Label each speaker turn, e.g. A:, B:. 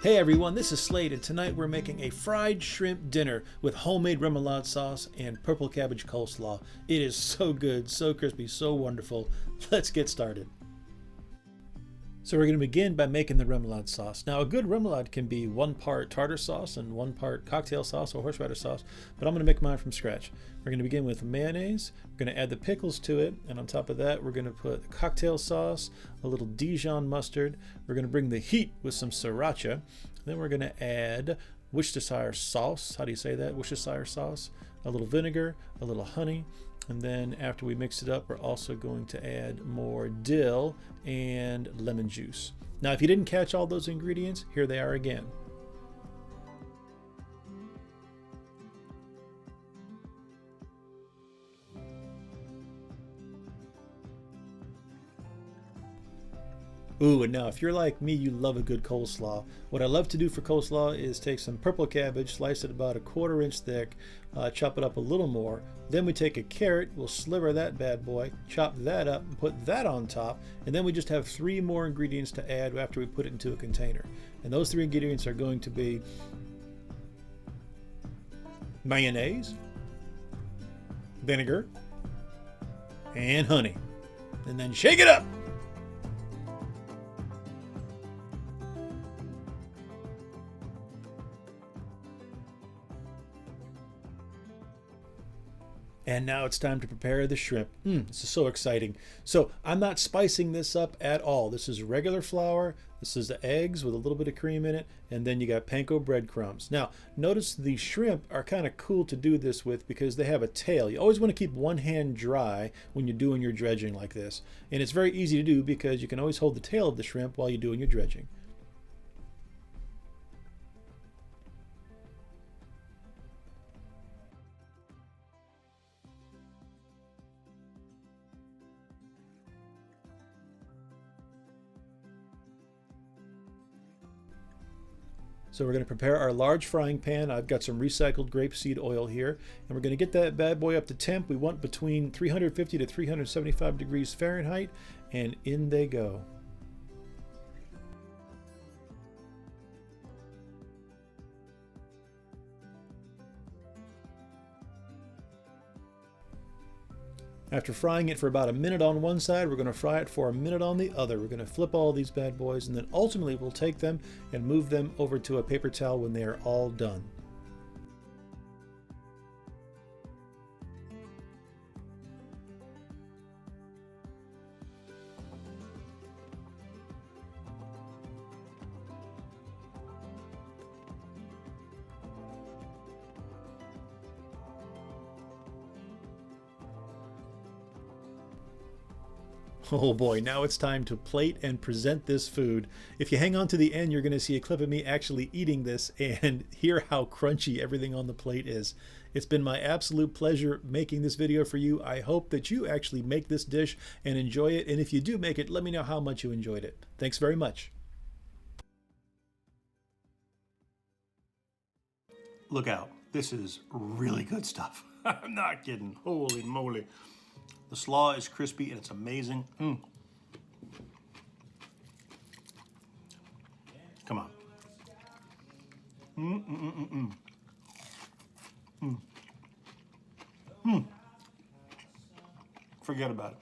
A: Hey everyone, this is Slade, and tonight we're making a fried shrimp dinner with homemade remoulade sauce and purple cabbage coleslaw. It is so good, so crispy, so wonderful. Let's get started. So we're going to begin by making the remoulade sauce. Now a good remoulade can be 1 part tartar sauce and 1 part cocktail sauce or horseradish sauce, but I'm going to make mine from scratch. We're going to begin with mayonnaise, we're going to add the pickles to it, and on top of that we're going to put cocktail sauce, a little Dijon mustard, we're going to bring the heat with some Sriracha, then we're going to add Worcestershire sauce, how do you say that, Worcestershire sauce, a little vinegar, a little honey, and then after we mix it up, we're also going to add more dill and lemon juice. Now, if you didn't catch all those ingredients, here they are again. Ooh, and now if you're like me, you love a good coleslaw. What I love to do for coleslaw is take some purple cabbage, slice it about 1/4 inch thick, chop it up a little more. Then we take a carrot, we'll sliver that bad boy, chop that up and put that on top. And then we just have 3 more ingredients to add after we put it into a container. And those 3 ingredients are going to be mayonnaise, vinegar, and honey. And then shake it up. And now it's time to prepare the shrimp. This is so exciting. So I'm not spicing this up at all. This is regular flour. This is the eggs with a little bit of cream in it. And then you got Panko breadcrumbs. Now, notice the shrimp are kind of cool to do this with because they have a tail. You always want to keep one hand dry when you're doing your dredging like this. And it's very easy to do because you can always hold the tail of the shrimp while you're doing your dredging. So we're going to prepare our large frying pan. I've got some recycled grapeseed oil here, and we're going to get that bad boy up to temp. We want between 350 to 375 degrees Fahrenheit, and in they go. After frying it for about 1 minute on one side, we're going to fry it for 1 minute on the other. We're going to flip all these bad boys, and then ultimately we'll take them and move them over to a paper towel when they are all done. Oh boy, now it's time to plate and present this food. If you hang on to the end, you're going to see a clip of me actually eating this and hear how crunchy everything on the plate is. It's been my absolute pleasure making this video for you. I hope that you actually make this dish and enjoy it. And if you do make it, let me know how much you enjoyed it. Thanks very much. Look out. This is really good stuff. I'm not kidding. Holy moly. The slaw is crispy and it's amazing. Come on. Forget about it.